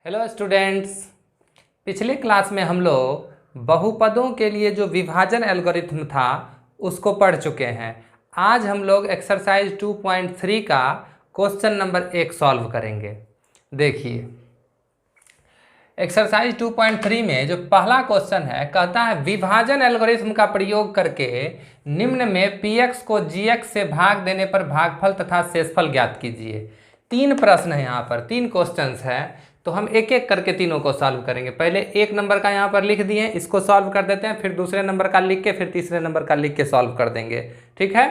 Hello students, पिछले class में हम लोग बहुपदों के लिए जो विभाजन एल्गोरिथम था उसको पढ़ चुके हैं। आज हम लोग एक्सरसाइज 2.3 का क्वेश्चन नंबर 1 सॉल्व करेंगे। देखिए, एक्सरसाइज 2.3 में जो पहला क्वेश्चन है, कहता है विभाजन एल्गोरिथम का प्रयोग करके निम्न में px को gx से भाग देने पर भागफल तथा शेषफल ज्ञात कीजिए। 3 प्रश्न है, यहाँ पर 3 क्वेश्चंस हैं, तो हम एक एक करके तीनों को सॉल्व करेंगे। पहले 1 नंबर का यहाँ पर लिख दिए, इसको सॉल्व कर देते हैं, फिर दूसरे नंबर का लिख के, फिर तीसरे नंबर का लिख के सॉल्व कर देंगे। ठीक है,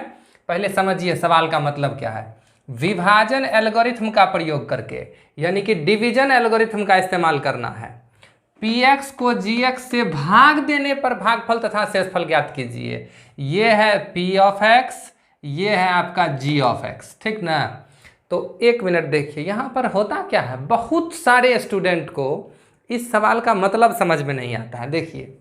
पहले समझिए सवाल का मतलब क्या है। विभाजन एल्गोरिथम का प्रयोग करके, यानी कि डिवीजन एल्गोरिथम का इस्तेमाल करना है। px को gx से भाग देने पर भागफल तथा शेषफल ज्ञात कीजिए। ये है p ऑफ x, ये है आपका g ऑफ x। ठीक ना, तो 1 मिनट देखिए, यहाँ पर होता क्या है, बहुत सारे स्टूडेंट को इस सवाल का मतलब समझ में नहीं आता है। देखिए,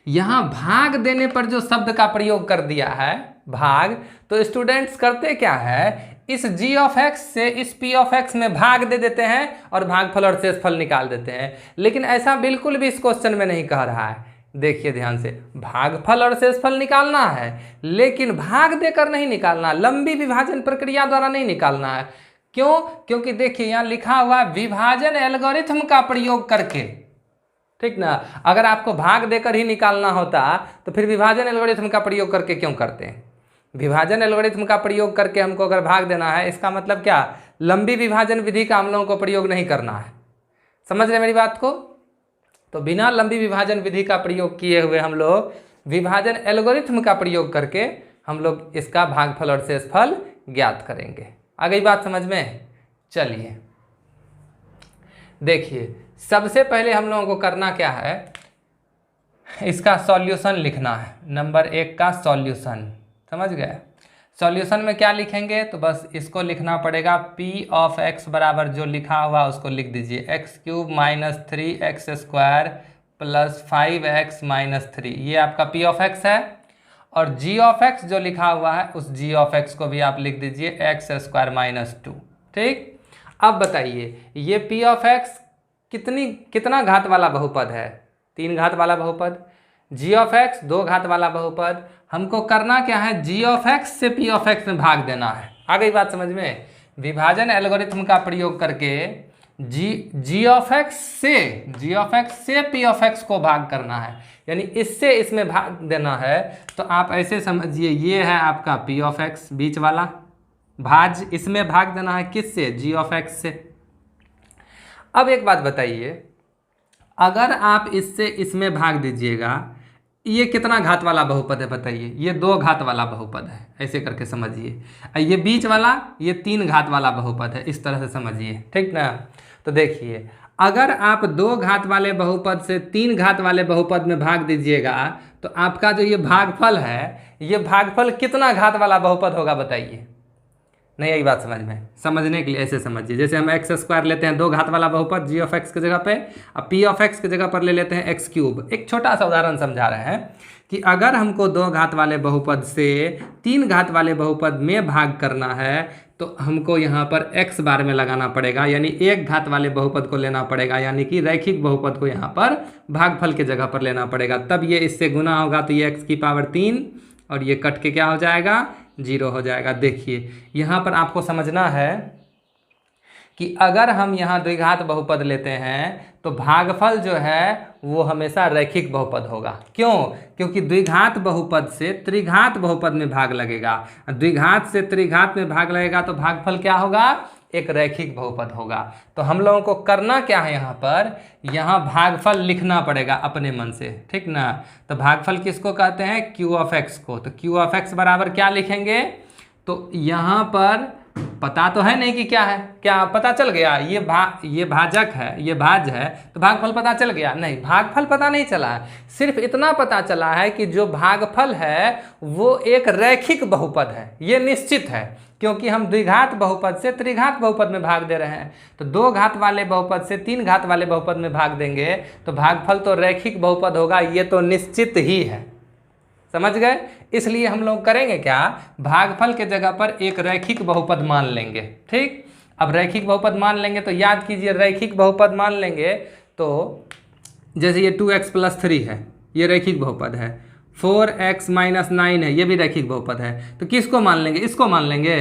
यहाँ भाग देने पर जो शब्द का प्रयोग कर दिया है भाग, तो स्टूडेंट्स करते क्या है, इस g ऑफ x से इस p ऑफ x में भाग दे देते हैं और भागफल और शेषफल निकाल देते हैं। लेकिन ऐसा बिल्कुल भी इस क्वेश्चन में नहीं कह रहा है। देखिए ध्यान से, भागफल और शेषफल निकालना है, लेकिन भाग देकर नहीं निकालना, लंबी विभाजन प्रक्रिया द्वारा नहीं निकालना है। क्यों? क्योंकि देखिए यहाँ लिखा हुआ विभाजन एल्गोरिथम का प्रयोग करके। ठीक ना, अगर आपको भाग देकर ही निकालना होता तो फिर विभाजन एल्गोरिथम का प्रयोग करके क्यों करते हैं। विभाजन एल्गोरिथम का प्रयोग करके हमको अगर भाग देना है, इसका मतलब क्या, लंबी विभाजन विधि का हम लोगों को प्रयोग नहीं करना है। समझ रहे मेरी बात को? तो बिना लंबी विभाजन विधि का प्रयोग किए हुए हम लोग विभाजन एल्गोरिथम का प्रयोग करके हम लोग इसका भागफल और शेषफल ज्ञात करेंगे। आ गई बात समझ में? चलिए देखिए, सबसे पहले हम लोगों को करना क्या है, इसका सॉल्यूशन लिखना है। नंबर 1 का सॉल्यूशन, समझ गए? सॉल्यूशन में क्या लिखेंगे, तो बस इसको लिखना पड़ेगा, p ऑफ x बराबर जो लिखा हुआ उसको लिख दीजिए, x³ minus 3x² plus 5x minus 3। ये आपका p ऑफ x है। और g ऑफ x जो लिखा हुआ है उस g ऑफ x को भी आप लिख दीजिए, x² माइनस 2। ठीक, अब बताइए ये p ऑफ x कितना घात वाला बहुपद है? 3 घात वाला बहुपद। g ऑफ x 2 घात वाला बहुपद। हमको करना क्या है, g ऑफ x से p ऑफ x में भाग देना है। आ गई बात समझ में? विभाजन एल्गोरिथम का प्रयोग करके g ऑफ x से p ऑफ x को भाग करना है, यानी इससे इसमें भाग देना है। तो आप ऐसे समझिए, ये है आपका p ऑफ x बीच वाला भाज, इसमें भाग देना है किससे, g ऑफ x से। अब एक बात बताइए, अगर आप इससे इसमें भाग दीजिएगा, ये कितना घात वाला बहुपद है बताइए? ये 2 घात वाला बहुपद है, ऐसे करके समझिए। ये बीच वाला ये 3 घात वाला बहुपद है, इस तरह से समझिए। ठीक ना, तो देखिए, अगर आप 2 घात वाले बहुपद से 3 घात वाले बहुपद में भाग दीजिएगा, तो आपका जो ये भागफल है, ये भागफल कितना घात वाला बहुपद होगा बताइए? नहीं आई बात समझ में? समझने के लिए ऐसे समझिए, जैसे हम x² लेते हैं 2 घात वाला बहुपद g ऑफ x की जगह पे, अब p ऑफ x की जगह पर ले लेते हैं x³। एक छोटा सा उदाहरण समझा रहे हैं कि अगर हमको 2 घात वाले बहुपद से 3 घात वाले बहुपद में भाग करना है, तो हमको यहाँ पर x बार में लगाना पड़ेगा, यानी 1 घात वाले बहुपद को लेना पड़ेगा, यानी कि रैखिक बहुपद को यहाँ पर भागफल के जगह पर लेना पड़ेगा। तब ये इससे गुना होगा तो ये x की पावर 3 और ये कट के क्या हो जाएगा, 0 हो जाएगा। देखिए यहाँ पर आपको समझना है कि अगर हम यहाँ द्विघात बहुपद लेते हैं तो भागफल जो है वो हमेशा रैखिक बहुपद होगा। क्यों? क्योंकि द्विघात बहुपद से त्रिघात बहुपद में भाग लगेगा, द्विघात से त्रिघात में भाग लगेगा तो भागफल क्या होगा, एक रैखिक बहुपद होगा। तो हम लोगों को करना क्या है, यहाँ भागफल लिखना पड़ेगा अपने मन से। ठीक ना, तो भागफल किसको कहते हैं, q ऑफ x को। तो q ऑफ x बराबर क्या लिखेंगे, तो यहाँ पर पता तो है नहीं कि क्या है, क्या पता चल गया, ये भाजक है, ये भाज है, तो भागफल पता चल गया? नहीं, भागफल पता नहीं चला है, सिर्फ इतना पता चला है कि जो भागफल है वो एक रैखिक बहुपद है। ये निश्चित है, क्योंकि हम द्विघात बहुपद से त्रिघात बहुपद में भाग दे रहे हैं। तो 2 घात वाले बहुपद से 3 घात वाले बहुपद में भाग देंगे तो भागफल तो रैखिक बहुपद होगा, ये तो निश्चित ही है। समझ गए? इसलिए हम लोग करेंगे क्या, भागफल के जगह पर एक रैखिक बहुपद मान लेंगे। ठीक, अब रैखिक बहुपद मान लेंगे तो याद कीजिए, रैखिक बहुपद मान लेंगे तो जैसे ये 2x + 3 है, ये रैखिक बहुपद है, 4x - 9 है, ये भी रैखिक बहुपद है। तो किसको मान लेंगे? इसको मान लेंगे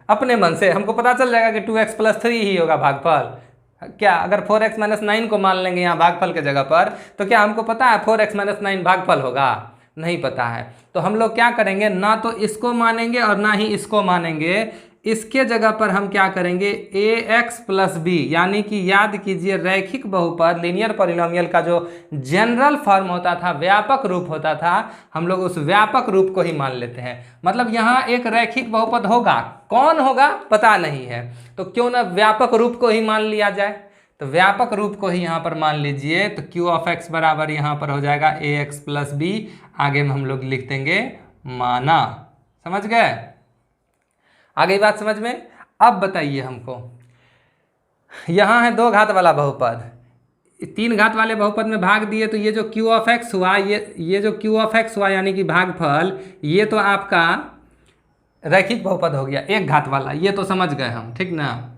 अपने मन से। हमको पता चल जाएगा कि 2x + 3 ही होगा भागफल। क्या अगर 4x - 9 को मान लेंगे यहाँ भागफल के जगह पर, तो क्या हमको पता है 4x - 9 भागफल होगा? नहीं पता है। तो हम लोग क्या करेंगे, ना तो इसको मानेंगे और ना ही इसको मानेंगे। इसके जगह पर हम क्या करेंगे, ax + b, यानी कि याद कीजिए रैखिक बहुपद लीनियर पॉलिनोमियल का जो जनरल फॉर्म होता था, व्यापक रूप होता था, हम लोग उस व्यापक रूप को ही मान लेते हैं। मतलब यहाँ एक रैखिक बहुपद होगा, कौन होगा पता नहीं है, तो क्यों ना व्यापक रूप को ही मान लिया जाए। तो व्यापक रूप को ही यहाँ पर मान लीजिए। तो q(x) बराबर यहाँ पर हो जाएगा ax + b, आगे में हम लोग लिख देंगे माना। समझ गए? आ गई बात समझ में? अब बताइए हमको, यहाँ है 2 घात वाला बहुपद, 3 घात वाले बहुपद में भाग दिए, तो ये जो q(x) हुआ, ये जो q(x) हुआ यानी कि भागफल, ये तो आपका रैखिक बहुपद हो गया 1 घात वाला, ये तो समझ गए हम, ठीक ना।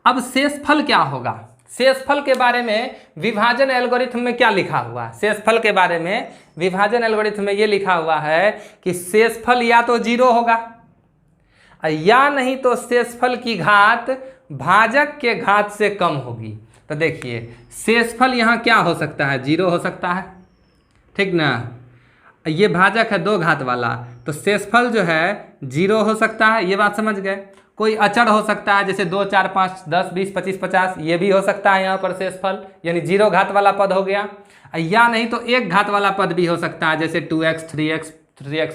अब शेषफल क्या होगा? शेषफल के बारे में विभाजन एल्गोरिथम में क्या लिखा हुआ है? शेषफल के बारे में विभाजन एल्गोरिथम में ये लिखा हुआ है कि शेषफल या तो 0 होगा या नहीं तो शेषफल की घात भाजक के घात से कम होगी। तो देखिए शेषफल यहाँ क्या हो सकता है, 0 हो सकता है, ठीक ना। ये भाजक है 2 घात वाला, तो शेषफल जो है 0 हो सकता है, ये बात समझ गए। कोई अचर हो सकता है, जैसे 2, 4, 5, 10, 20, 25, 50, ये भी हो सकता है यहाँ पर शेषफल, यानी 0 घात वाला पद हो गया। या नहीं तो 1 घात वाला पद भी हो सकता है, जैसे 2x, 3x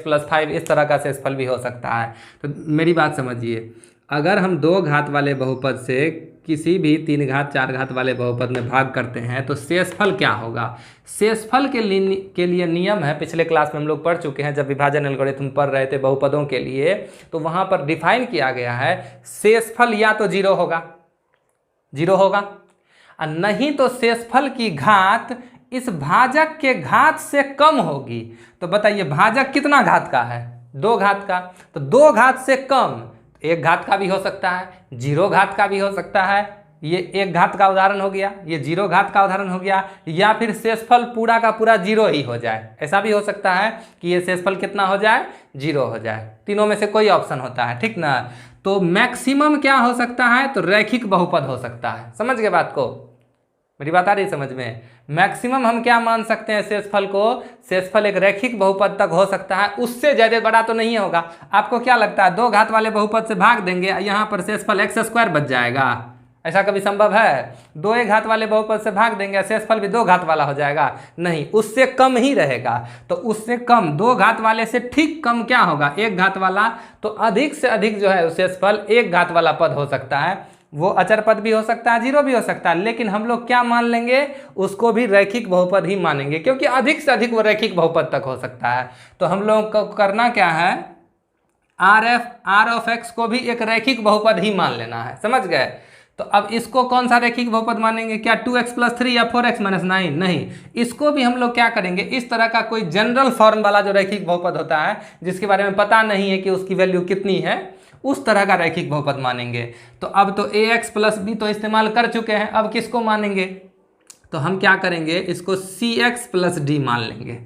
+ 5, इस तरह का शेषफल भी हो सकता है। तो मेरी बात समझिए, अगर हम 2 घात वाले बहुपद से किसी भी 3 घात 4 घात वाले बहुपद में भाग करते हैं तो शेषफल क्या होगा? शेषफल के लिए नियम है, पिछले क्लास में हम लोग पढ़ चुके हैं जब विभाजन एल्गोरिथम पढ़ रहे थे बहुपदों के लिए, तो वहाँ पर डिफाइन किया गया है शेषफल या तो 0 होगा, 0 होगा, और नहीं तो शेषफल की घात इस भाजक के घात से कम होगी। तो बताइए भाजक कितना घात का है? 2 घात का, तो 2 घात से कम 1 घात का भी हो सकता है, 0 घात का भी हो सकता है। ये 1 घात का उदाहरण हो गया, ये 0 घात का उदाहरण हो गया, या फिर शेषफल पूरा का पूरा 0 ही हो जाए। ऐसा भी हो सकता है कि ये शेषफल कितना हो जाए, 0 हो जाए। तीनों में से कोई ऑप्शन होता है, ठीक ना। तो मैक्सिमम क्या हो सकता है? तो रैखिक बहुपद हो सकता है। समझ गए बात को? मेरी बात आ रही समझ में? मैक्सिमम हम क्या मान सकते हैं शेषफल को? शेषफल एक रैखिक बहुपद तक हो सकता है, उससे ज़्यादा बड़ा तो नहीं होगा। आपको क्या लगता है 2 घात वाले बहुपद से भाग देंगे, यहाँ पर शेषफल x² बच जाएगा? ऐसा कभी संभव है? 2 घात वाले बहुपद से भाग देंगे, शेषफल भी 2 घात वाला हो जाएगा? नहीं, उससे कम ही रहेगा। तो उससे कम 2 घात वाले से ठीक कम क्या होगा? 1 घात वाला। तो अधिक से अधिक जो है शेषफल 1 घात वाला पद हो सकता है। वो अचर पद भी हो सकता है, 0 भी हो सकता है, लेकिन हम लोग क्या मान लेंगे? उसको भी रैखिक बहुपद ही मानेंगे, क्योंकि अधिक से अधिक वो रैखिक बहुपद तक हो सकता है। तो हम लोग को करना क्या है, r(x) को भी एक रैखिक बहुपद ही मान लेना है। समझ गए? तो अब इसको कौन सा रैखिक बहुपद मानेंगे? क्या 2x + 3 या 4x - 9? नहीं, इसको भी हम लोग क्या करेंगे, इस तरह का कोई जनरल फॉर्म वाला जो रैखिक बहुपद होता है, जिसके बारे में पता नहीं है कि उसकी वैल्यू कितनी है, उस तरह का रैखिक बहुपद मानेंगे। तो अब तो ax + b तो इस्तेमाल कर चुके हैं, अब किसको मानेंगे? तो हम क्या करेंगे, इसको cx + d मान लेंगे।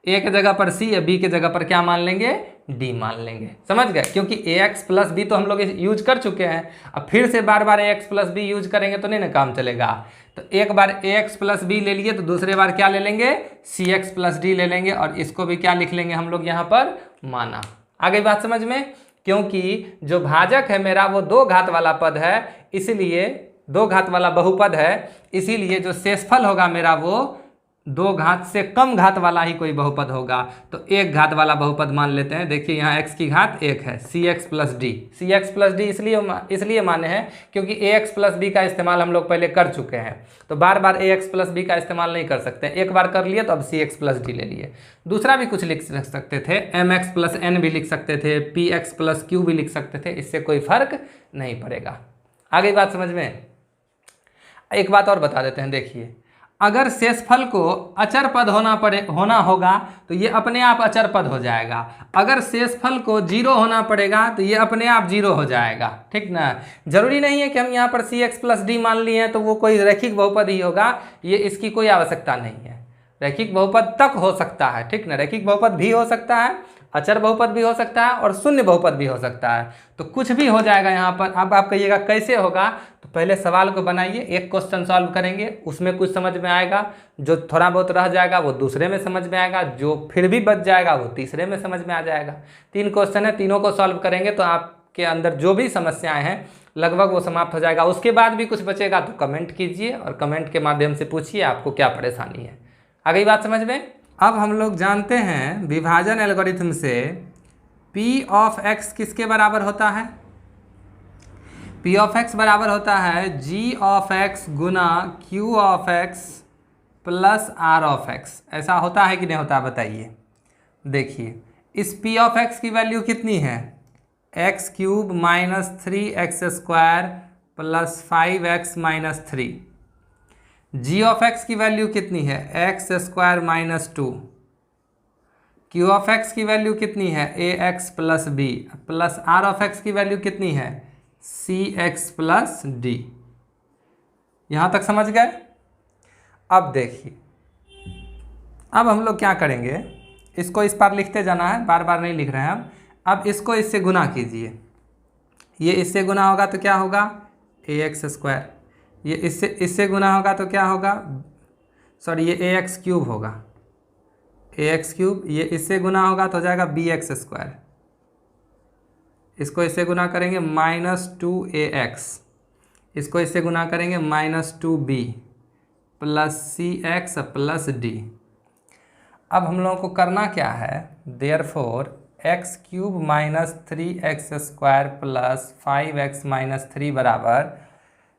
a के जगह पर c या b के जगह पर क्या मान लेंगे? d मान लेंगे। समझ गए? क्योंकि ax + b तो हम लोग यूज कर चुके हैं, अब फिर से बार बार ax + b यूज करेंगे तो नहीं ना काम चलेगा। तो एक बार ax + b ले लिए, तो दूसरे बार क्या ले लेंगे? cx + d ले लेंगे, और इसको भी क्या लिख लेंगे हम लोग यहाँ पर? माना। आ गई बात समझ में? क्योंकि जो भाजक है मेरा वो 2 घात वाला पद है, इसीलिए 2 घात वाला बहुपद है, इसीलिए जो शेषफल होगा मेरा वो 2 घात से कम घात वाला ही कोई बहुपद होगा। तो 1 घात वाला बहुपद मान लेते हैं। देखिए यहाँ x की घात 1 है, cx + d। cx + d इसलिए माने हैं क्योंकि ax + b का इस्तेमाल हम लोग पहले कर चुके हैं, तो बार बार ax + b का इस्तेमाल नहीं कर सकते। एक बार कर लिए तो अब cx + d ले लिए। दूसरा भी कुछ लिख सकते थे, mx + n भी लिख सकते थे, px + q भी लिख सकते थे, इससे कोई फर्क नहीं पड़ेगा। आ गई बात समझ में? एक बात और बता देते हैं, देखिए अगर शेषफल को अचर पद होना होगा तो ये अपने आप अचर पद हो जाएगा। अगर शेषफल को 0 होना पड़ेगा तो ये अपने आप 0 हो जाएगा, ठीक ना। जरूरी नहीं है कि हम यहाँ पर cx प्लस डी मान लिए हैं तो वो कोई रैखिक बहुपद ही होगा, ये इसकी कोई आवश्यकता नहीं है। रैखिक बहुपद तक हो सकता है, ठीक ना। रैखिक बहुपद भी हो सकता है, अचर बहुपद भी हो सकता है और शून्य बहुपद भी हो सकता है, तो कुछ भी हो जाएगा यहाँ पर। अब आप कहिएगा कैसे होगा, तो पहले सवाल को बनाइए, एक क्वेश्चन सॉल्व करेंगे, उसमें कुछ समझ में आएगा, जो थोड़ा बहुत रह जाएगा वो दूसरे में समझ में आएगा, जो फिर भी बच जाएगा वो तीसरे में समझ में आ जाएगा। 3 क्वेश्चन है, तीनों को सॉल्व करेंगे तो आपके अंदर जो भी समस्याएं हैं लगभग वो समाप्त हो जाएगा। उसके बाद भी कुछ बचेगा तो कमेंट कीजिए और कमेंट के माध्यम से पूछिए आपको क्या परेशानी है। आ गई बात समझ में। अब हम लोग जानते हैं विभाजन एल्गोरिथम से P ऑफ x किसके बराबर होता है। P ऑफ x बराबर होता है G of x Guna Q of x plus R of x। ऐसा होता है कि नहीं होता बताइए। देखिए इस P ऑफ x की वैल्यू कितनी है, x cube minus 3x square plus 5x minus 3। G of x की वैल्यू कितनी है, x square minus 2। Q of x की वैल्यू कितनी है, ax plus b plus R of x की वैल्यू कितनी है, cx प्लस d। यहाँ तक समझ गए। अब देखिए, अब हम लोग क्या करेंगे, इसको इस पार लिखते जाना है, बार बार नहीं लिख रहे हैं हम। अब इसको इससे गुना कीजिए, ये इससे गुना होगा तो क्या होगा, ax स्क्वायर। ये इससे गुना होगा तो क्या होगा, सॉरी ये ax क्यूब होगा, ax क्यूब। ये इससे गुना होगा तो हो जाएगा bx स्क्वायर। इसको इससे गुना करेंगे माइनस 2ax, इसको इससे गुना करेंगे minus 2b plus cx plus d। अब हम लोगों को करना क्या है, therefore x cube minus 3x square plus 5x minus 3 बराबर,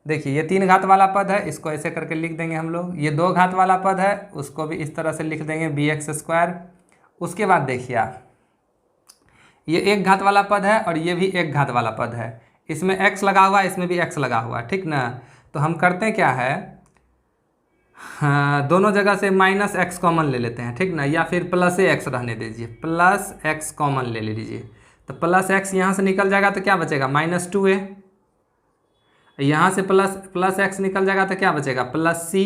देखिए ये 3 घात वाला पद है, इसको ऐसे करके लिख देंगे हम लोग। ये 2 घात वाला पद है, उसको भी इस तरह से लिख देंगे bx स्क्वायर। उसके बाद देखिए आप, ये 1 घात वाला पद है और ये भी 1 घात वाला पद है, इसमें x लगा हुआ है, इसमें भी x लगा हुआ है, ठीक ना। तो हम करते हैं क्या है, हाँ दोनों जगह से माइनस x कॉमन ले लेते हैं, ठीक ना, या फिर प्लस x रहने दीजिए, प्लस x कॉमन ले लीजिए। तो प्लस x यहाँ से निकल जाएगा तो क्या बचेगा, माइनस 2a। यहाँ से प्लस x निकल जाएगा तो क्या बचेगा, प्लस c।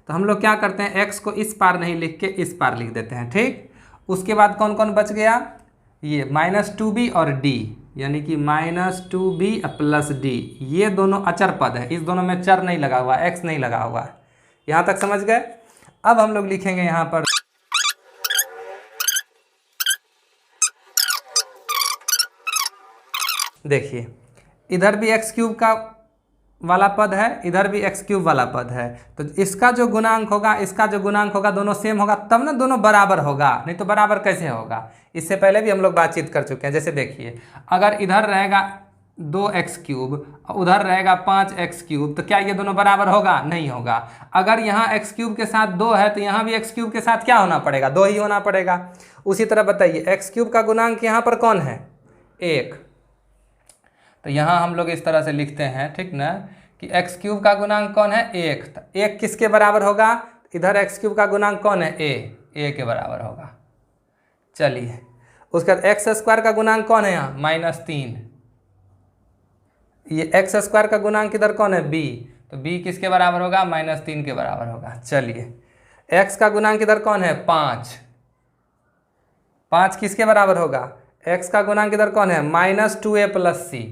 तो हम लोग क्या करते हैं, x को इस पार नहीं लिख के इस पार लिख देते हैं, ठीक। उसके बाद कौन कौन बच गया, ये माइनस 2b और d, यानी कि माइनस 2b प्लस d। ये दोनों अचर पद है, इस दोनों में चर नहीं लगा हुआ, x नहीं लगा हुआ है। यहाँ तक समझ गए। अब हम लोग लिखेंगे यहाँ पर, देखिए इधर भी x क्यूब का वाला पद है, इधर भी x क्यूब वाला पद है, तो इसका जो गुणांक होगा, इसका जो गुणांक होगा, दोनों सेम होगा तब ना दोनों बराबर होगा, नहीं तो बराबर कैसे होगा। इससे पहले भी हम लोग बातचीत कर चुके हैं। जैसे देखिए, अगर इधर रहेगा 2x क्यूब उधर रहेगा 5x क्यूब, तो क्या ये दोनों बराबर होगा, नहीं होगा। अगर यहाँ x क्यूब के साथ 2 है तो यहाँ भी x क्यूब के साथ क्या होना पड़ेगा, 2 ही होना पड़ेगा। उसी तरह बताइए x क्यूब का गुणांक यहाँ पर कौन है, 1। तो यहाँ हम लोग इस तरह से लिखते हैं, ठीक ना, कि x क्यूब का गुणांक कौन है, 1। तो 1 किसके बराबर होगा, इधर x क्यूब का गुणांक कौन है, a के बराबर होगा। चलिए उसके बाद x स्क्वायर का गुणांक कौन है यहाँ, -3। ये x स्क्वायर का गुणांक इधर कौन है, b, तो b किसके बराबर होगा, -3 के बराबर होगा। चलिए x का गुणांक इधर कौन है, 5। 5 किसके बराबर होगा, x का गुणांक इधर कौन है, -2a प्लस c,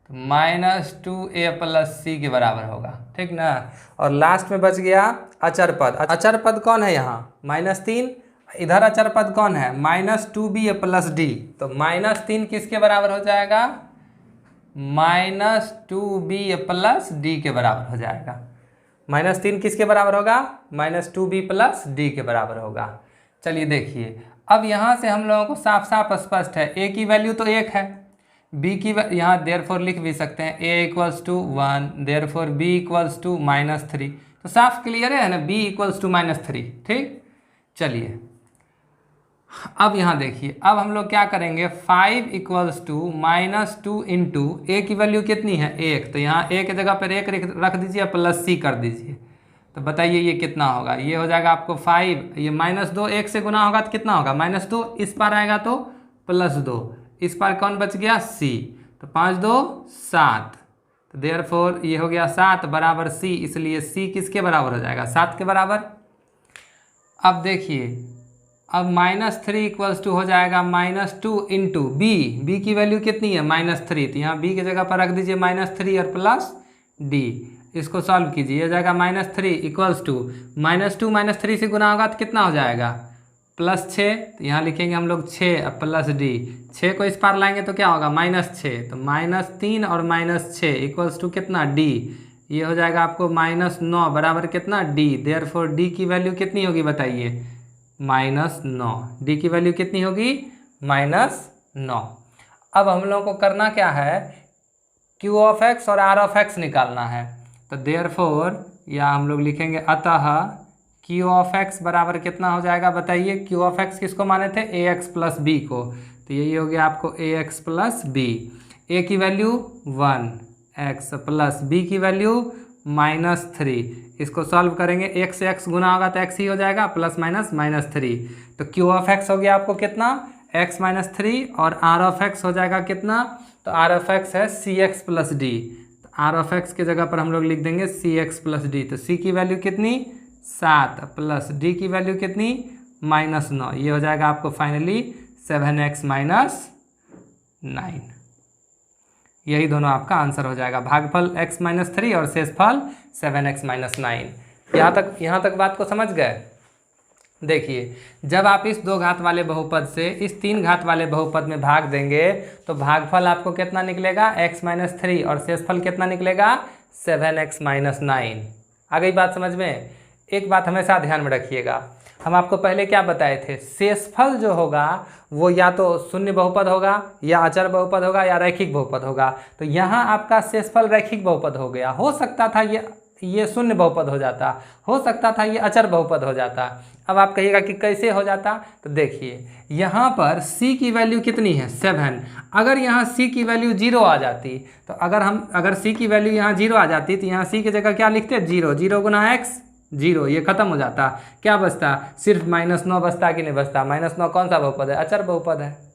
तो -2a प्लस c के बराबर होगा, ठीक ना। और लास्ट में बच गया अचर पद। अचर पद कौन है यहाँ, -3। इधर अचर पद कौन है, -2b प्लस d, तो -3 किसके बराबर हो जाएगा, -2b प्लस d के बराबर हो जाएगा। -3 किसके बराबर होगा, -2b प्लस d के बराबर होगा। चलिए देखिए, अब यहाँ से हम लोगों को साफ साफ स्पष्ट है, a की वैल्यू तो 1 है, b की यहाँ देयरफॉर लिख भी सकते हैं, a equals to 1, therefore b equals to -3। तो साफ क्लियर है ना, b इक्वल्स टू -3, ठीक। चलिए अब यहाँ देखिए, अब हम लोग क्या करेंगे, 5 इक्वल्स टू -2 इंटू a की वैल्यू कितनी है, 1। तो यहाँ a की जगह पर 1 रख दीजिए, प्लस c कर दीजिए, तो बताइए ये कितना होगा। ये हो जाएगा आपको 5, ये -2 1 से गुना होगा तो कितना होगा -2, इस पार आएगा तो +2, इस पार कौन बच गया c, तो 5 2 7, तो देयरफॉर ये हो गया 7 बराबर c, इसलिए c किसके बराबर हो जाएगा 7 के बराबर। अब देखिए अब -3 = हो जाएगा -2 इंटू b की वैल्यू कितनी है -3, तो यहाँ b की जगह पर रख दीजिए -3 और प्लस d, इसको सॉल्व कीजिए, ये जाएगा -3 = -2 -3 से गुना होगा तो कितना हो जाएगा +6, तो यहाँ लिखेंगे हम लोग 6 और प्लस d, 6 को इस पार लाएंगे तो क्या होगा -6, तो -3 और -6 = कितना d, ये हो जाएगा आपको -9 बराबर कितना d, देयरफॉर d की वैल्यू कितनी होगी बताइए -9, d की वैल्यू कितनी होगी -9। अब हम लोगों को करना क्या है, q(x) और r(x) निकालना है, तो देयरफॉर या हम लोग लिखेंगे अतः q(x) बराबर कितना हो जाएगा बताइए, q(x) किसको माने थे ax + b को, तो यही हो गया आपको ax + b, a की वैल्यू 1 x प्लस b की वैल्यू -3, इसको सॉल्व करेंगे, x से x गुना होगा तो x ही हो जाएगा प्लस माइनस -3, तो q(x) हो गया आपको कितना x - 3 और r(x) हो जाएगा कितना, तो r(x) है cx + d, तो r(x) की जगह पर हम लोग लिख देंगे cx + d, तो c की वैल्यू कितनी 7 प्लस d की वैल्यू कितनी -9, ये हो जाएगा आपको फाइनली 7x - 9, यही दोनों आपका आंसर हो जाएगा, भागफल x - 3 और शेषफल 7x - 9। यहाँ तक बात को समझ गए। देखिए जब आप इस 2 घात वाले बहुपद से इस 3 घात वाले बहुपद में भाग देंगे तो भागफल आपको कितना निकलेगा x - 3 और शेषफल कितना निकलेगा 7x - 9। आ गई बात समझ में। एक बात हमेशा ध्यान में रखिएगा, हम आपको पहले क्या बताए थे, शेषफल जो होगा वो या तो शून्य बहुपद होगा या अचर बहुपद होगा या रैखिक बहुपद होगा, तो यहाँ आपका शेषफल रैखिक बहुपद हो गया, हो सकता था ये शून्य बहुपद हो जाता, हो सकता था ये अचर बहुपद हो जाता। अब आप कहिएगा कि कैसे हो जाता, तो देखिए यहाँ पर c की वैल्यू कितनी है 7, अगर यहाँ c की वैल्यू 0 आ जाती, तो अगर c की वैल्यू यहाँ 0 आ जाती तो यहाँ c की जगह क्या लिखते 0, 0 गुना x 0, ये खत्म हो जाता, क्या बचता सिर्फ -9 बचता कि नहीं बचता, -9 कौन सा बहुपद है, अचर बहुपद है।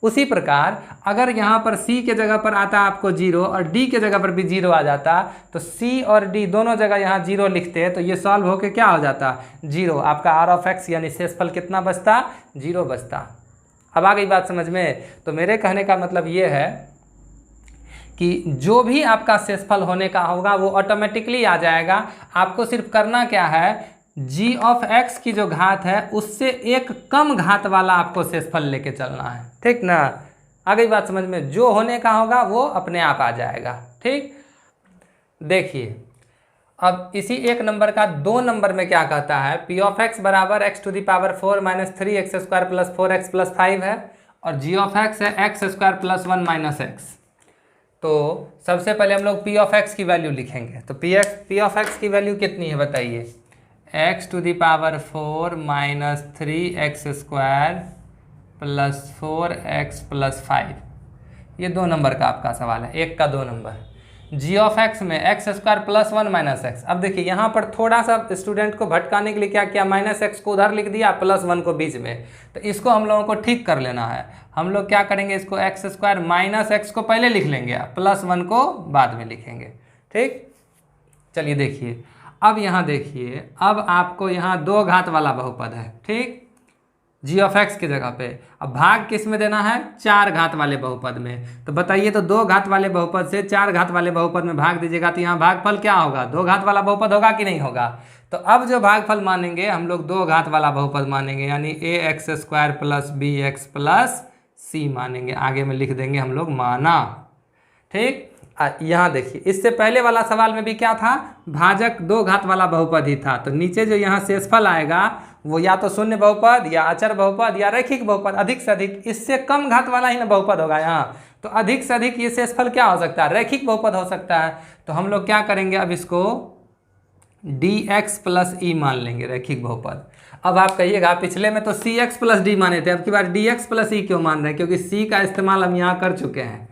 उसी प्रकार अगर यहाँ पर c के जगह पर आता आपको 0 और d के जगह पर भी 0 आ जाता, तो c और d दोनों जगह यहाँ 0 लिखते तो ये सॉल्व होके क्या हो जाता 0, आपका r(x) यानी शेषफल कितना बचता 0 बचता। अब आ गई बात समझ में। तो मेरे कहने का मतलब ये है कि जो भी आपका शेषफल होने का होगा वो ऑटोमेटिकली आ जाएगा, आपको सिर्फ करना क्या है, g(x) की जो घात है उससे एक कम घात वाला आपको शेषफल लेके चलना है, ठीक ना। आ गई बात समझ में, जो होने का होगा वो अपने आप आ जाएगा, ठीक। देखिए अब इसी 1 नंबर का 2 नंबर में क्या कहता है, p(x) बराबर x⁴ - 3x² + 4x + 5 है और g(x) है x² + 1 - x। तो सबसे पहले हम लोग p(x) की वैल्यू लिखेंगे, तो p(x) की वैल्यू कितनी है बताइए, x⁴ - 3x² + 4x + 5, ये 2 नंबर का आपका सवाल है, 1 का 2 नंबर। g(x) में x² + 1 - x। अब देखिए यहाँ पर थोड़ा सा स्टूडेंट को भटकाने के लिए क्या किया, -x को उधर लिख दिया +1 को बीच में, तो इसको हम लोगों को ठीक कर लेना है। हम लोग क्या करेंगे, इसको x² - x को पहले लिख लेंगे, +1 को बाद में लिखेंगे, ठीक। चलिए देखिए अब यहाँ देखिए, अब आपको यहाँ 2 घात वाला बहुपद है, ठीक, g(x) की जगह पे। अब भाग किस में देना है, 4 घात वाले बहुपद में। तो बताइए, तो 2 घात वाले बहुपद से 4 घात वाले बहुपद में भाग दीजिएगा तो यहाँ भागफल क्या होगा, 2 घात वाला बहुपद होगा कि नहीं होगा। तो अब जो भागफल मानेंगे हम लोग 2 घात वाला बहुपद मानेंगे, यानी ax² + bx + c मानेंगे, आगे में लिख देंगे हम लोग माना, ठीक। यहाँ देखिए इससे पहले वाला सवाल में भी क्या था, भाजक 2 घात वाला बहुपद ही था, तो नीचे जो यहाँ शेषफल आएगा वो या तो शून्य बहुपद या अचर बहुपद या रैखिक बहुपद, अधिक से अधिक इससे कम घात वाला ही ना बहुपद होगा यहाँ, तो अधिक से अधिक ये शेषफल क्या हो सकता है, रैखिक बहुपद हो सकता है। तो हम लोग क्या करेंगे, अब इसको dx + e मान लेंगे रैखिक बहुपद। अब आप कहिएगा पिछले में तो cx + d माने थे, अब की बार dx + e क्यों मान रहे हैं, क्योंकि c का इस्तेमाल हम यहाँ कर चुके हैं,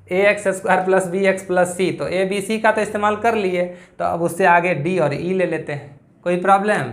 ax² + bx + c, तो a b c का तो इस्तेमाल कर लिए, तो अब उससे आगे d और e ले लेते हैं, कोई प्रॉब्लम,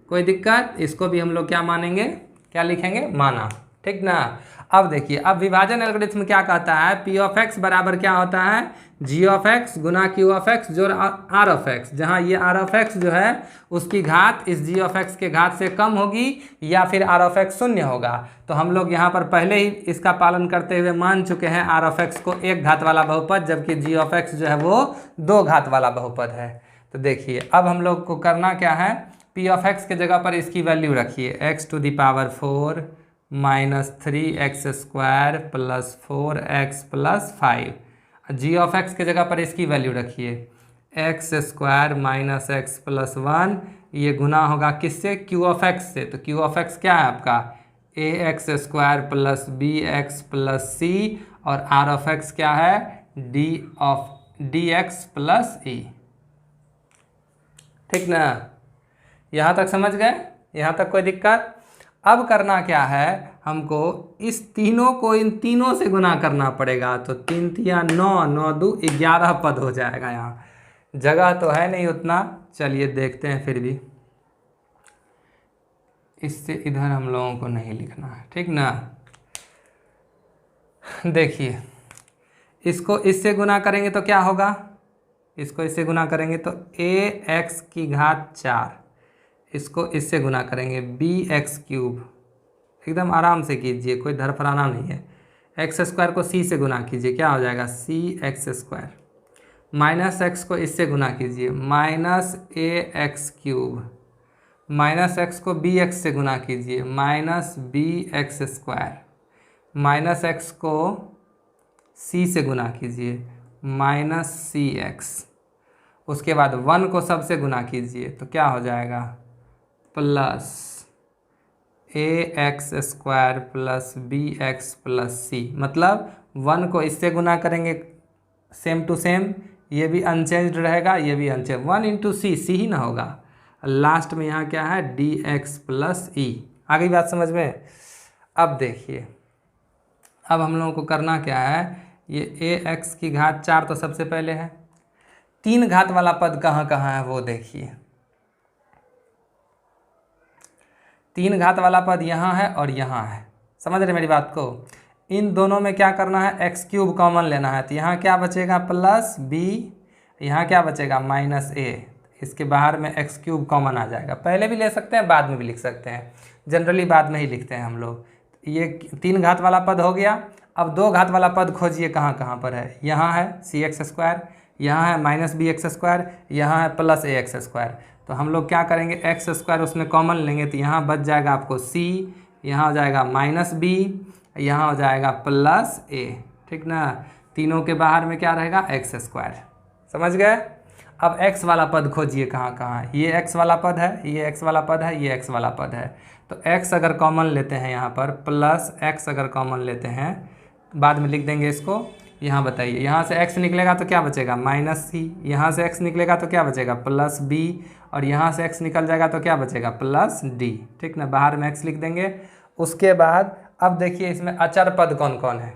कोई दिक्कत? इसको भी हम लोग क्या मानेंगे, क्या लिखेंगे, माना। ठीक ना। अब देखिए, अब विभाजन एल्गोरिथम क्या कहता है, पी ऑफ एक्स बराबर क्या होता है, जी ऑफ एक्स गुना क्यू ऑफ एक्स जोड़ आर ऑफ एक्स, जहाँ ये आर ऑफ एक्स जो है उसकी घात इस जी ऑफ एक्स के घात से कम होगी या फिर आर ऑफ एक्स शून्य होगा। तो हम लोग यहाँ पर पहले ही इसका पालन करते हुए मान चुके हैं आर ऑफ एक्स को एक घात वाला बहुपद, जबकि जी ऑफ एक्स जो है वो दो घात वाला बहुपद है। तो देखिए अब हम लोग को करना क्या है, पी ऑफ एक्स के जगह पर इसकी वैल्यू रखिए, x to the power 4 minus 3x square plus 4x plus 5। G of x के जगह पर इसकी वैल्यू रखिए, x square minus x plus 1, ये गुना होगा किससे, क्यू ऑफ एक्स से। तो क्यू ऑफ एक्स क्या है आपका, a x square plus b x plus c, और आर ऑफ एक्स क्या है, डी एक्स प्लस ई। ठीक ना, यहाँ तक समझ गए, यहाँ तक कोई दिक्कत? अब करना क्या है, हमको इस तीनों को इन तीनों से गुना करना पड़ेगा। तो 3 तिया 9, 9 दू 11 पद हो जाएगा। यहाँ जगह तो है नहीं उतना, चलिए देखते हैं फिर भी। इससे इधर हम लोगों को नहीं लिखना है, ठीक ना। देखिए इसको इससे गुना करेंगे तो क्या होगा, इसको इससे गुना करेंगे तो ए एक्स की घात 4, इसको इससे गुना करेंगे बी एक्स क्यूब। एकदम आराम से कीजिए, कोई धरफराना नहीं है। एक्स स्क्वायर को सी से गुना कीजिए, क्या हो जाएगा, सी एक्स स्क्वायर। माइनस एक्स को इससे गुना कीजिए, minus a x cube. Minus x को बी एक्स से गुना कीजिए, minus b x square. Minus x को सी से गुना कीजिए, माइनस सी एक्स। उसके बाद 1 को सबसे गुना कीजिए तो क्या हो जाएगा, plus a x square plus b x plus c. मतलब 1 को इससे गुना करेंगे सेम टू सेम, ये भी अनचेंज्ड रहेगा, ये भी अनचेंज, 1 इंटू सी, सी ही ना होगा। लास्ट में यहाँ क्या है, डी एक्स प्लस ई। आ गई बात समझ में? अब देखिए, अब हम लोगों को करना क्या है, ये ए एक्स की घात 4 तो सबसे पहले है, 3 घात वाला पद कहाँ कहाँ है वो देखिए। 3 घात वाला पद यहाँ है और यहाँ है, समझ रहे मेरी बात को? इन दोनों में क्या करना है, एक्स क्यूब कॉमन लेना है। तो यहाँ क्या बचेगा, प्लस बी, यहाँ क्या बचेगा, माइनस ए। इसके बाहर में एक्स क्यूब कॉमन आ जाएगा। पहले भी ले सकते हैं, बाद में भी लिख सकते हैं, जनरली बाद में ही लिखते हैं हम लोग। ये 3 घात वाला पद हो गया। अब 2 घात वाला पद खोजिए कहाँ कहाँ पर है। यहाँ है सी एक्स स्क्वायर, यहाँ है माइनस बी एक्स स्क्वायर, यहाँ है प्लस ए एक्स स्क्वायर। तो हम लोग क्या करेंगे, एक्स स्क्वायर उसमें कॉमन लेंगे तो यहाँ बच जाएगा आपको सी, यहाँ हो जाएगा माइनस बी, यहाँ हो जाएगा प्लस ए। ठीक ना, तीनों के बाहर में क्या रहेगा, एक्स स्क्वायर। समझ गए? अब x वाला पद खोजिए कहाँ कहाँ है। ये x वाला पद है, ये x वाला पद है, ये x वाला पद है। तो x अगर कॉमन लेते हैं यहाँ पर, प्लस x अगर कॉमन लेते हैं, बाद में लिख देंगे इसको। यहाँ बताइए, यहाँ से x निकलेगा तो क्या बचेगा, माइनस सी। यहाँ से x निकलेगा तो क्या बचेगा, प्लस b। और यहाँ से x निकल जाएगा तो क्या बचेगा, प्लस d। ठीक ना, बाहर में x लिख देंगे। उसके बाद अब देखिए इसमें अचर पद कौन कौन है,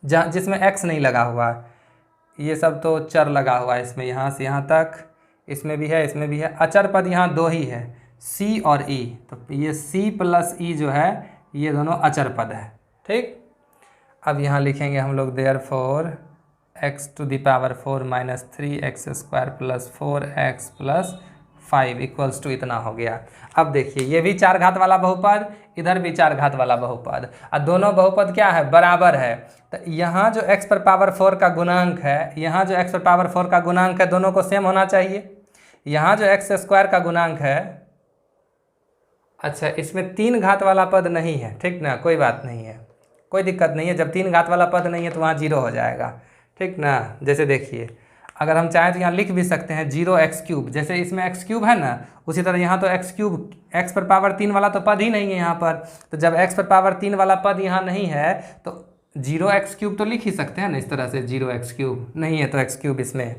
जहाँ जिसमें x नहीं लगा हुआ है। ये सब तो चर लगा हुआ है इसमें, यहाँ से यहाँ तक, इसमें भी है, इसमें भी है। अचर पद यहाँ 2 ही है, c और e। तो ये c प्लस e जो है, ये दोनों अचर पद है। ठीक, अब यहाँ लिखेंगे हम लोग therefore x to the power 4 minus 3x square plus 4x plus 5 equals to इतना हो गया। अब देखिए, ये भी 4 घात वाला बहुपद, इधर भी 4 घात वाला बहुपद, और दोनों बहुपद क्या है, बराबर है। तो यहाँ जो x पर पावर 4 का गुणांक है, यहाँ जो x पर पावर 4 का गुणांक है, दोनों को सेम होना चाहिए। यहाँ जो x स्क्वायर का गुणांक है, अच्छा इसमें 3 घात वाला पद नहीं है, ठीक ना, कोई बात नहीं है, कोई दिक्कत नहीं है। जब 3 घात वाला पद नहीं है तो वहाँ 0 हो जाएगा। ठीक ना, जैसे देखिए, अगर हम चाहें तो यहाँ लिख भी सकते हैं 0x क्यूब, जैसे इसमें x क्यूब है ना, उसी तरह यहाँ तो x क्यूब, x पर पावर 3 वाला तो पद ही नहीं है यहाँ पर। तो जब x पर पावर 3 वाला पद यहाँ नहीं है तो 0x क्यूब तो लिख ही सकते हैं ना, इस तरह से 0x क्यूब। नहीं है तो x क्यूब इसमें,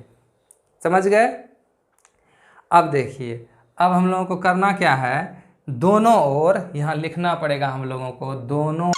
समझ गए? अब देखिए, अब हम लोगों को करना क्या है, दोनों ओर यहाँ लिखना पड़ेगा हम लोगों को, दोनों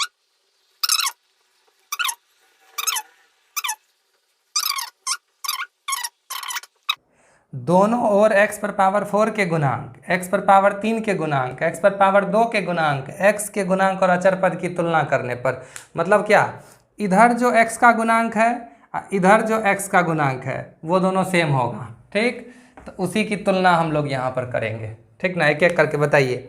दोनों ओर x पर पावर 4 के गुणांक, x पर पावर 3 के गुणांक, x पर पावर 2 के गुणांक, x के गुणांक और अचर पद की तुलना करने पर, मतलब क्या, इधर जो x का गुणांक है इधर जो x का गुणांक है वो दोनों सेम होगा। ठीक, तो उसी की तुलना हम लोग यहाँ पर करेंगे। ठीक ना, एक एक करके बताइए।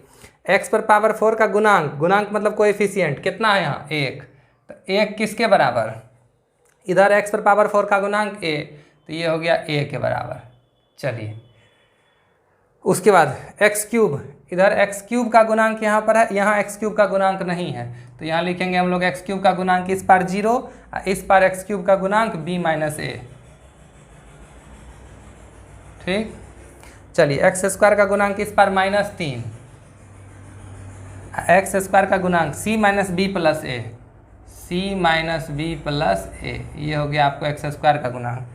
x पर पावर 4 का गुणांक, गुणांक मतलब कोएफिशिएंट कितना है यहाँ 1, तो 1 किसके बराबर, इधर x पर पावर 4 का गुणांक a, तो ये हो गया a के बराबर। चलिए उसके बाद एक्स क्यूब, इधर एक्स क्यूब का गुणांक यहाँ पर है, यहाँ एक्स क्यूब का गुणांक नहीं है, तो यहाँ लिखेंगे हम लोग एक्स क्यूब का गुणांक इस पार 0, इस पार एक्स क्यूब का गुणांक b माइनस ए। ठीक, चलिए एक्स स्क्वायर का गुणांक इस पार -3, एक्स स्क्वायर का गुणांक c माइनस बी प्लस ए, c माइनस बी प्लस ए, ये हो गया आपको एक्स स्क्वायर का गुणांक।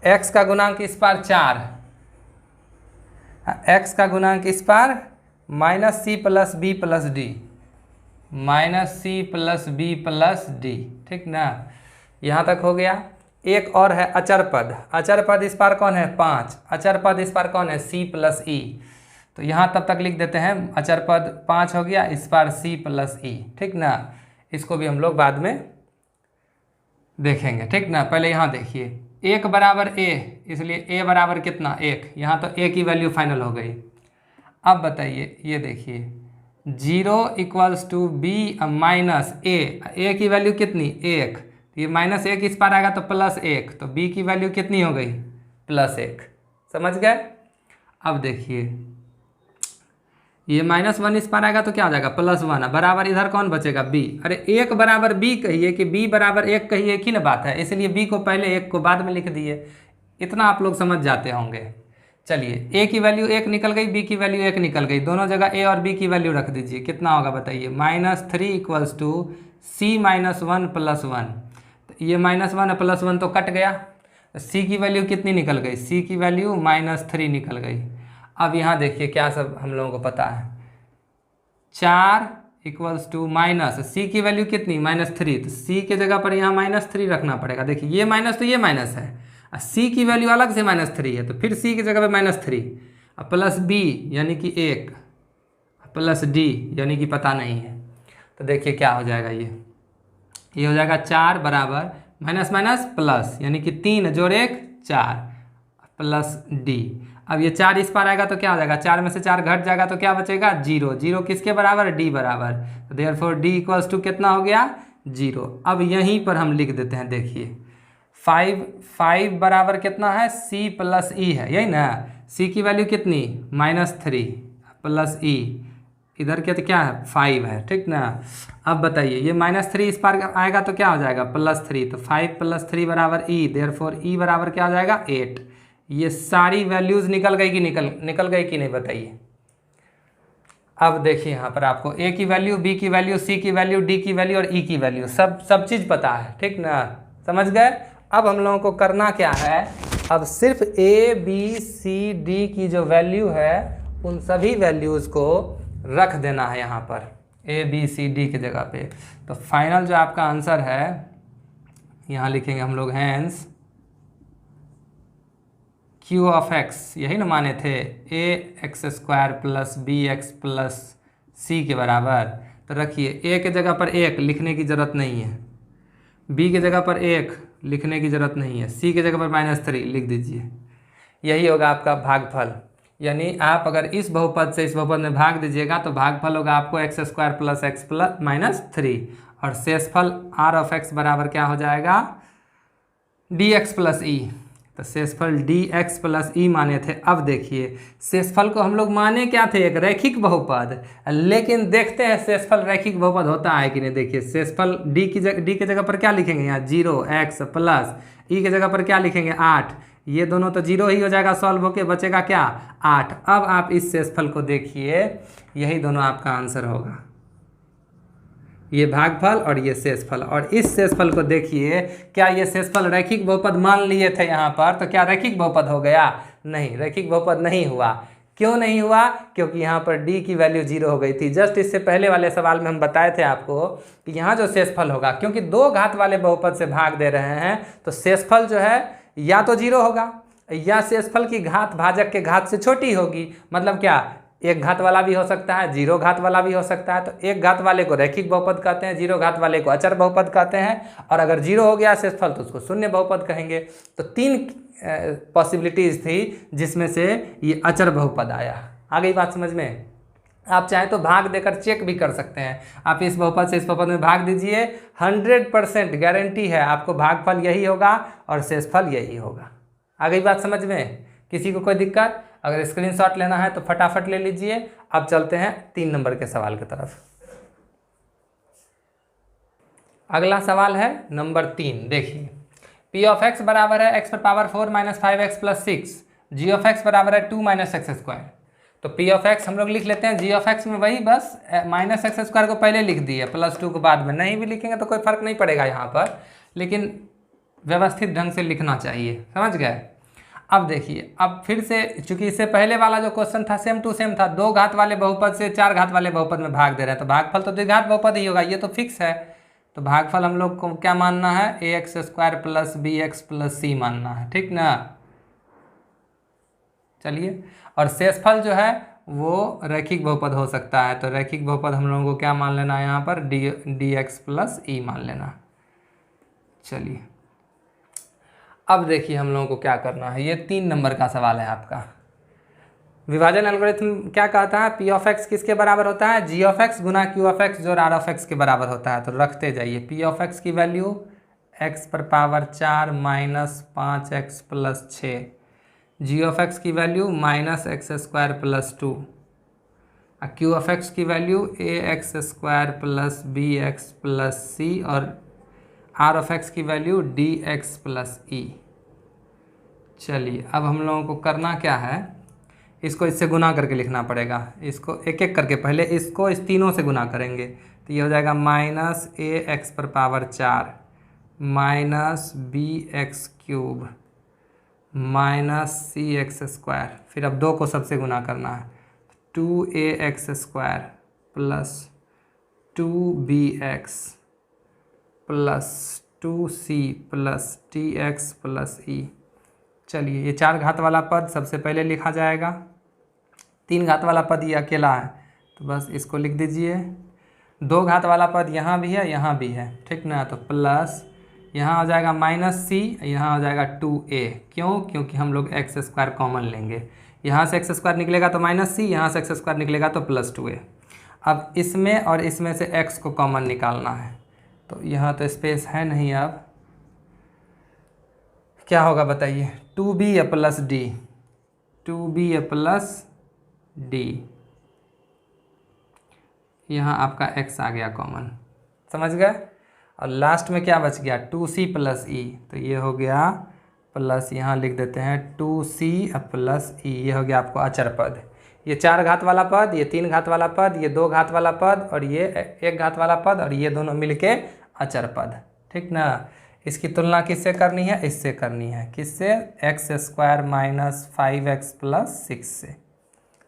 x का गुणांक इस पार 4, x का गुणांक इस पार minus c plus b plus d, minus c plus b plus d. ठीक ना, यहाँ तक हो गया। एक और है अचर पद, अचर पद इस पार कौन है 5, अचर पद इस पार कौन है c प्लस ई, तो यहाँ तब तक लिख देते हैं अचर पद 5 हो गया, इस पार c प्लस ई। ठीक ना, इसको भी हम लोग बाद में देखेंगे। ठीक ना, पहले यहाँ देखिए 1 बराबर a, इसलिए a बराबर कितना 1, यहाँ तो a की वैल्यू फाइनल हो गई। अब बताइए, ये देखिए 0 equals to b minus a की वैल्यू कितनी 1, तो ये -1 इस पार आएगा तो +1, तो b की वैल्यू कितनी हो गई +1। समझ गए। अब देखिए ये -1 इस पार आएगा तो क्या हो जाएगा +1, बराबर इधर कौन बचेगा b। अरे 1 बराबर b कहिए कि b बराबर 1 कहिए, एक ही ना बात है, इसलिए b को पहले 1 को बाद में लिख दिए। इतना आप लोग समझ जाते होंगे। चलिए a की वैल्यू 1 निकल गई, b की वैल्यू 1 निकल गई, दोनों जगह a और b की वैल्यू रख दीजिए। कितना होगा बताइए, -3 equals to c minus 1 plus 1, तो ये -1 प्लस 1 तो कट गया, c की वैल्यू कितनी निकल गई, c की वैल्यू -3 निकल गई। अब यहाँ देखिए क्या सब हम लोगों को पता है, 4 इक्वल्स टू माइनस सी की वैल्यू कितनी -3, तो सी के जगह पर यहाँ -3 रखना पड़ेगा। देखिए ये माइनस तो ये माइनस है, और सी की वैल्यू अलग से -3 है, तो फिर सी की जगह पे -3, और प्लस बी यानी कि 1, प्लस डी यानी कि पता नहीं है। तो देखिए क्या हो जाएगा, ये हो जाएगा 4 बराबर माइनस माइनस प्लस, यानी कि 3 जोड़ 1 4 प्लस डी। अब ये 4 इस पार आएगा तो क्या हो जाएगा, 4 में से 4 घट जाएगा तो क्या बचेगा 0, 0 किसके बराबर डी बराबर, तो देयरफॉर डी इक्वल्स टू कितना हो गया 0। अब यहीं पर हम लिख देते हैं, देखिए 5 बराबर कितना है c प्लस ई है, यही ना, c की वैल्यू कितनी -3 प्लस ई, इधर के तो क्या है 5 है। ठीक ना, अब बताइए ये -3 इस पार आएगा तो क्या हो जाएगा +3, तो 5 + 3 बराबर ई, देयरफॉर ई बराबर क्या हो जाएगा 8। ये सारी वैल्यूज़ निकल गई कि निकल गई कि नहीं बताइए। अब देखिए यहाँ पर आपको a की वैल्यू, b की वैल्यू, c की वैल्यू, d की वैल्यू और e की वैल्यू सब चीज़ पता है। ठीक ना, समझ गए। अब हम लोगों को करना क्या है, अब सिर्फ a b c d की जो वैल्यू है उन सभी वैल्यूज़ को रख देना है यहाँ पर a b c d की जगह पे। तो फाइनल जो आपका आंसर है यहाँ लिखेंगे हम लोग, हैंस q ऑफ x, यही ना माने थे ax² plus bx plus c के बराबर। तो रखिए a के जगह पर 1 लिखने की ज़रूरत नहीं है, b के जगह पर 1 लिखने की ज़रूरत नहीं है, c के जगह पर -3 लिख दीजिए। यही होगा आपका भागफल, यानी आप अगर इस बहुपद से इस बहुपद में भाग दीजिएगा तो भागफल होगा आपको x² प्लस x प्लस -3, और शेषफल r ऑफ x बराबर क्या हो जाएगा dx प्लस ई। तो शेषफल dx प्लस ई माने थे। अब देखिए शेषफल को हम लोग माने क्या थे, एक रैखिक बहुपद, लेकिन देखते हैं शेषफल रैखिक बहुपद होता है कि नहीं। देखिए शेषफल d के जगह पर क्या लिखेंगे यहाँ 0x प्लस ई के जगह पर क्या लिखेंगे 8, ये दोनों तो 0 ही हो जाएगा, सॉल्व होके बचेगा क्या 8। अब आप इस शेषफल को देखिए, यही दोनों आपका आंसर होगा, ये भागफल और ये शेषफल। और इस शेषफल को देखिए, क्या ये शेषफल रैखिक बहुपद मान लिए थे यहाँ पर, तो क्या रैखिक बहुपद हो गया, नहीं, रैखिक बहुपद नहीं हुआ। क्यों नहीं हुआ, क्योंकि यहाँ पर d की वैल्यू 0 हो गई थी। जस्ट इससे पहले वाले सवाल में हम बताए थे आपको कि यहाँ जो शेषफल होगा, क्योंकि 2 घात वाले बहुपद से भाग दे रहे हैं तो शेषफल जो है या तो 0 होगा, या शेषफल की घात भाजक के घात से छोटी होगी। मतलब क्या, एक घात वाला भी हो सकता है, जीरो घात वाला भी हो सकता है। तो एक घात वाले को रैखिक बहुपद कहते हैं, जीरो घात वाले को अचर बहुपद कहते हैं, और अगर जीरो हो गया शेषफल तो उसको शून्य बहुपद कहेंगे। तो 3 पॉसिबिलिटीज थी जिसमें से ये अचर बहुपद आया। आ गई बात समझ में? आप चाहें तो भाग देकर चेक भी कर सकते हैं। आप इस बहुपद से इस बहुपद में भाग दीजिए, 100% गारंटी है आपको भागफल यही होगा और शेषफल यही होगा। आ गई बात समझ में? किसी को कोई दिक्कत? अगर स्क्रीनशॉट लेना है तो फटाफट ले लीजिए। अब चलते हैं 3 नंबर के सवाल की तरफ। अगला सवाल है नंबर 3। देखिए, पी ऑफ एक्स बराबर है एक्स पर power 4 minus 5x plus 6, g of x बराबर है 2 माइनस एक्स स्क्वायर। तो पी ऑफ एक्स हम लोग लिख लेते हैं, जी ऑफ एक्स में वही बस माइनस एक्स स्क्वायर को पहले लिख दिए, प्लस 2 को बाद में। नहीं भी लिखेंगे तो कोई फर्क नहीं पड़ेगा यहाँ पर, लेकिन व्यवस्थित ढंग से लिखना चाहिए। समझ गए? अब देखिए, अब फिर से, चूंकि इससे पहले वाला जो क्वेश्चन था सेम टू सेम था, 2 घात वाले बहुपद से 4 घात वाले बहुपद में भाग दे रहे हैं, तो भागफल तो द्विघात बहुपद ही होगा, ये तो फिक्स है। तो भागफल हम लोग को क्या मानना है, ax square plus b x plus c मानना है, ठीक ना? चलिए, और शेषफल जो है वो रैखिक बहुपद हो सकता है, तो रैखिक बहुपद हम लोगों को क्या मान लेना है यहाँ पर, डी एक्स प्लस ई मान लेना। चलिए, अब देखिए हम लोगों को क्या करना है। ये 3 नंबर का सवाल है आपका। विभाजन एल्गोरिथम क्या कहता है, पी ऑफ एक्स किसके बराबर होता है, जी ऑफ एक्स गुना क्यू ऑफ एक्स जो आर ऑफ एक्स के बराबर होता है। तो रखते जाइए, पी ऑफ एक्स की वैल्यू एक्स पर power 4 minus 5x plus 6, g of x की value minus x square plus 2, q of x की value a x square plus b x plus c, और आर ऑफ एक्स की value d x plus e. चलिए, अब हम लोगों को करना क्या है, इसको इससे गुना करके लिखना पड़ेगा। इसको एक एक करके, पहले इसको इस तीनों से गुना करेंगे, तो ये हो जाएगा माइनस ए एक्स पर power 4 minus b x cube minus c x square. फिर अब 2 को सबसे गुना करना है, 2ax square plus 2bx plus 2c plus tx plus e. चलिए, ये 4 घात वाला पद सबसे पहले लिखा जाएगा, 3 घात वाला पद ये अकेला है, तो बस इसको लिख दीजिए। 2 घात वाला पद यहाँ भी है, यहाँ भी है, ठीक ना? तो प्लस यहाँ हो जाएगा माइनस सी, यहाँ हो जाएगा 2a। क्यों? क्योंकि हम लोग एक्स स्क्वायर कॉमन लेंगे, यहाँ से एक्स स्क्वायर निकलेगा तो माइनस सी, यहाँ से एक्स स्क्वायर निकलेगा तो प्लस 2a। अब इसमें और इसमें से x को कॉमन निकालना है, तो यहाँ तो स्पेस है नहीं। अब क्या होगा बताइए, 2b plus D, 2b plus D, यहाँ आपका x आ गया कॉमन। समझ गए? और लास्ट में क्या बच गया, 2c प्लस ई, तो ये हो गया प्लस, यहाँ लिख देते हैं 2c प्लस ई, ये हो गया आपको अचर पद। ये 4 घात वाला पद, ये 3 घात वाला पद, ये 2 घात वाला पद, और ये 1 घात वाला पद, और ये दोनों मिलके अचर पद, ठीक ना? इसकी तुलना किससे करनी है, इससे करनी है, किससे, x square minus 5x plus 6 से,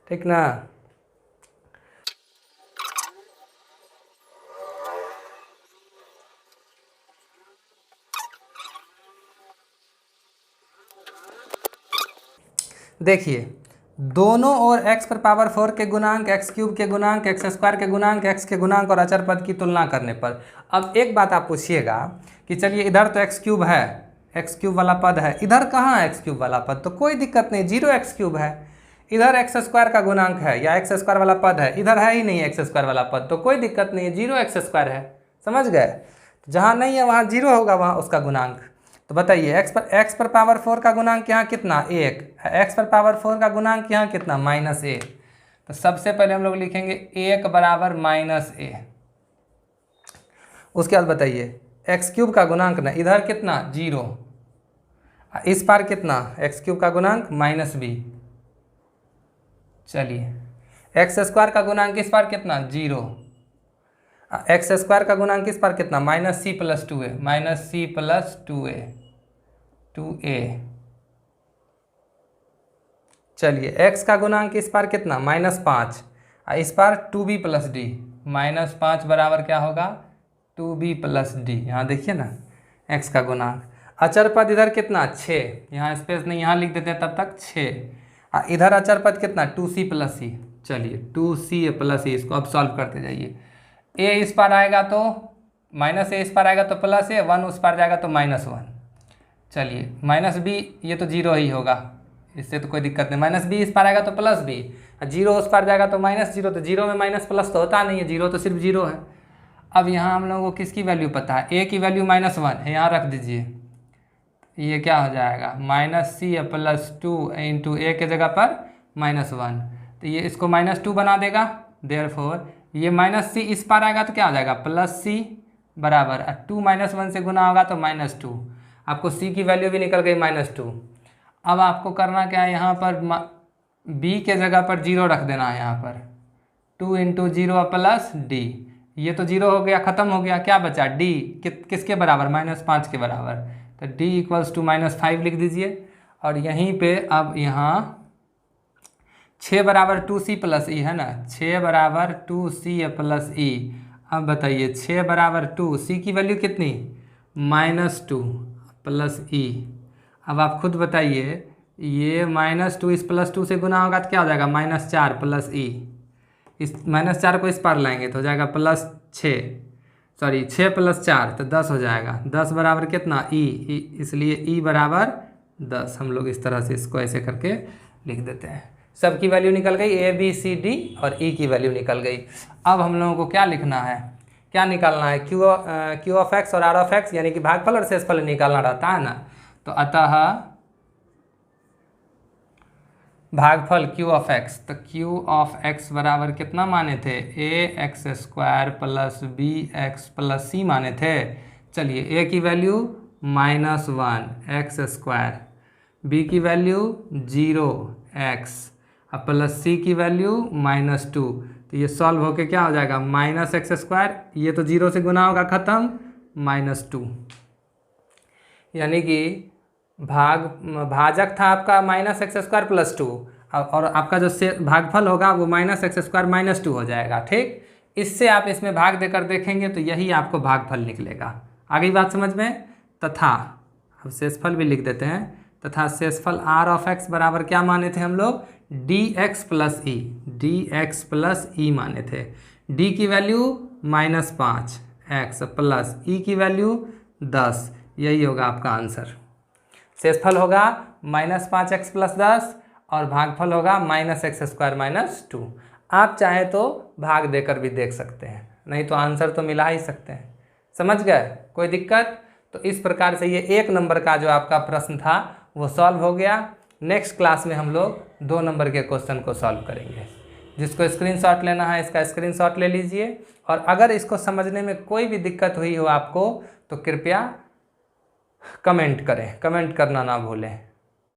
ठीक ना? देखिए, दोनों ओर x पर पावर 4 के गुणांक, x क्यूब के गुणांक, x स्क्वायर के गुणांक, x के गुणांक और अचर पद की तुलना करने पर, अब एक बात आप पूछिएगा कि चलिए इधर तो x क्यूब है, x क्यूब वाला पद है, इधर कहाँ है x क्यूब वाला पद, तो कोई दिक्कत नहीं, 0x क्यूब है। इधर x स्क्वायर का गुणांक है या x स्क्वायर वाला पद है, इधर है ही नहीं x स्क्वायर वाला पद, तो कोई दिक्कत नहीं है, 0x स्क्वायर है। समझ गए? जहाँ नहीं है वहाँ 0 होगा, वहाँ उसका गुणांक। तो बताइए, x पर पावर 4 का गुणांक यहाँ कितना, 1, x पर पावर 4 का गुणांक यहाँ कितना, -a। तो सबसे पहले हम लोग लिखेंगे 1 बराबर -a। उसके बाद बताइए, x क्यूब का गुणांक ना, इधर कितना, 0, इस पार कितना, x क्यूब का गुणांक -b। चलिए, एक्स स्क्वायर का गुणांक इस पार कितना, 0, एक्स स्क्वायर का गुणांक इस पार कितना, -c plus 2a, -c plus 2a। चलिए, x का गुणांक इस पार कितना, -5, इस पार 2b प्लस डी, -5 बराबर क्या होगा, 2b प्लस डी। यहाँ देखिए ना x का गुणांक। अचर पद इधर कितना 6, यहाँ स्पेस नहीं, यहाँ लिख देते हैं तब तक 6। इधर अचर पद कितना 2c प्लस ई। चलिए 2c प्लस ई, इसको अब सॉल्व करते जाइए। a इस पार आएगा तो माइनस ए, इस पार आएगा तो प्लस ए, 1 उस पार जाएगा तो -1। चलिए माइनस बी, ये तो 0 ही होगा, इससे तो कोई दिक्कत नहीं। माइनस बी इस पार आएगा तो प्लस बी, 0 उस पार जाएगा तो -0, तो 0 में माइनस प्लस तो होता नहीं है, 0 तो सिर्फ 0 है। अब यहाँ हम लोगों को किसकी वैल्यू पता है, a की वैल्यू -1 है, यहाँ रख दीजिए। ये क्या हो जाएगा -c + 2 इंटू ए के जगह पर -1, तो ये इसको -2 बना देगा। देयरफॉर ये -c इस पार आएगा तो क्या हो जाएगा +c बराबर 2 -1 से गुना होगा तो -2। आपको c की वैल्यू भी निकल गई -2। अब आपको करना क्या है, यहाँ पर b के जगह पर 0 रख देना है, यहाँ पर 2 इंटू 0 प्लस d। ये तो 0 हो गया, ख़त्म हो गया, क्या बचा d किसके बराबर -5 के बराबर, तो d = -5 लिख दीजिए। और यहीं पे अब यहाँ 6 बराबर 2c प्लस ई है ना, 6 बराबर 2c प्लस ई। अब बताइए 6 बराबर 2, c की वैल्यू कितनी -2 प्लस ई। अब आप खुद बताइए, ये -2 इस +2 से गुना होगा तो क्या हो जाएगा -4 प्लस ई। इस -4 को इस पार लाएंगे तो हो जाएगा +6, सॉरी 6 + 4 तो 10 हो जाएगा। 10 बराबर कितना ई, इसलिए ई बराबर 10। हम लोग इस तरह से इसको ऐसे करके लिख देते हैं। सबकी वैल्यू निकल गई, ए बी सी डी और ई की वैल्यू निकल गई। अब हम लोगों को क्या लिखना है, क्या निकालना है, क्यू ऑफ एक्स और आर ऑफ एक्स, यानी कि भागफल और शेषफल निकालना रहता है ना। तो अतः भागफल q ऑफ x, तो q ऑफ x बराबर कितना माने थे, ax² + bx + c माने थे। चलिए a की वैल्यू -1 x², b की वैल्यू 0x प्लस c की वैल्यू -2। तो ये सॉल्व होके क्या हो जाएगा -x², ये तो 0 से गुना होगा, ख़त्म, -2। यानी कि भाजक था आपका -x² + 2 और आपका जो से भागफल होगा वो -x² - 2 हो जाएगा। ठीक, इससे आप इसमें भाग देकर देखेंगे तो यही आपको भागफल निकलेगा। आगे बात समझ में। तथा अब शेषफल भी लिख देते हैं। तथा शेषफल r ऑफ x बराबर क्या माने थे हम लोग, dx + e, dx + e माने थे। d की वैल्यू -5 x प्लस e की वैल्यू 10, यही होगा आपका आंसर। शेषफल होगा -5x + 10 और भागफल होगा -x² - 2। आप चाहे तो भाग देकर भी देख सकते हैं, नहीं तो आंसर तो मिला ही सकते हैं। समझ गए, कोई दिक्कत। तो इस प्रकार से ये 1 नंबर का जो आपका प्रश्न था वो सॉल्व हो गया। नेक्स्ट क्लास में हम लोग 2 नंबर के क्वेश्चन को सॉल्व करेंगे। जिसको स्क्रीनशॉट लेना है इसका स्क्रीनशॉट ले लीजिए, और अगर इसको समझने में कोई भी दिक्कत हुई हो आपको तो कृपया कमेंट करें, कमेंट करना ना भूलें।